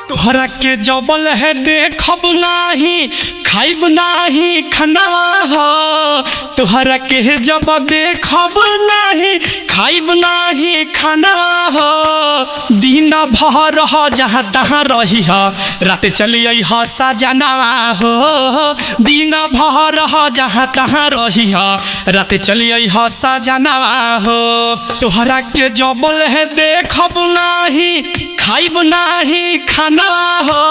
तोहरा के जबल है देखब नाही खाइब नाही खाना हो। तोहरा के जब देखब नाही खाइब नाही खाना हो। दिन भर जहाँ तहाँ रही रात चलिए सजनवा हो। दिन भर जहाँ तहाँ रही रात चलिए सजनवा हो। तोहरा के जबल है देखब नाही खाइब नाही खाना हो।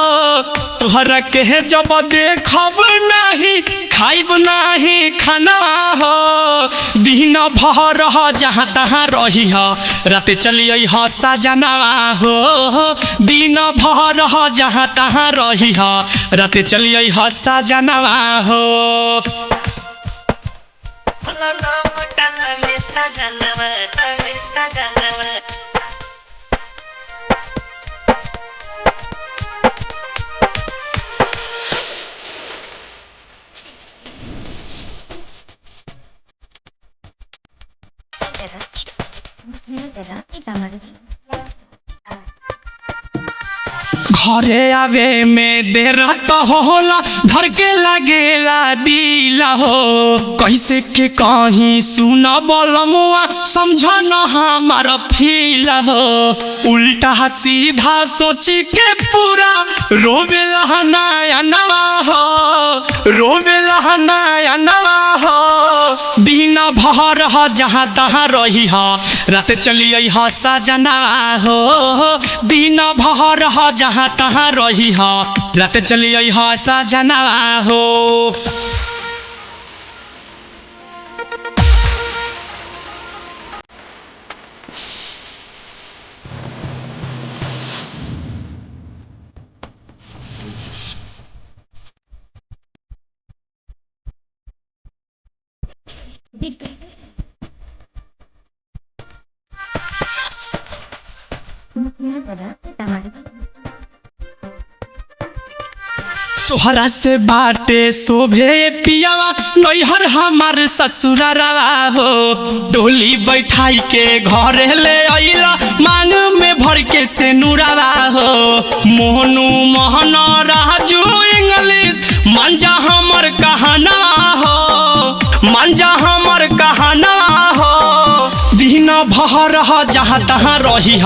तोहरा के जब देखब नाही खाइब नाही खाना हो। दिन भर जहाँ तहाँ रही रात चलिए सजनवा हो। दिन भर जहाँ तहाँ रही रात चलिए सजनवा हो। घरे आवे में देर तो होला धर के लगेला दिला हो। कैसे के कहीं सुन बोलमुआ समझ न हमार फील हो। उल्टा सीधा सोची के पूरा रोवेला नया नवा हो। रोवेला नया नवा हो। दिन भर जहाँ तहाँ रही रात चलिए सजनवा हो। दिन भर जहाँ तहाँ रही रात चलिए सजनवा हो। तोहरा से बाटे शोभे पियावा नैहर हमार ससुरारवा हो। डोली बैठाई के घर ले अइला मांग में भर के से नुरावा हो। मोहनू मोहन राजू इंग्लिश मंजा हमर कहानवा हो। मंजा हमर कहानवा हो। दिन भर जहाँ तहाँ रही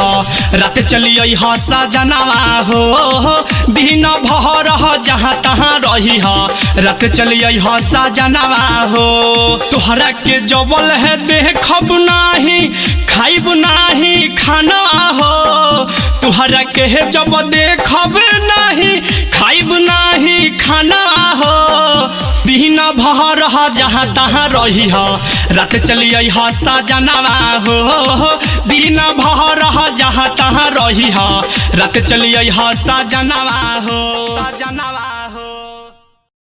रात चलिए सजनवा हो। दिन भर जहाँ तहाँ रही रात चलिए सजनवा हो। तोहरा के जबल है देखब नाही खाइब नाही खाना हो। तोहरा के जब देखब नाही खाइब नाही खाना हो। दिन भर जहाँ तहाँ रही रात चलिए सजनवा हो। दिन भर जहाँ तहाँ रही रात चलिए सजनवा हो। सजनवा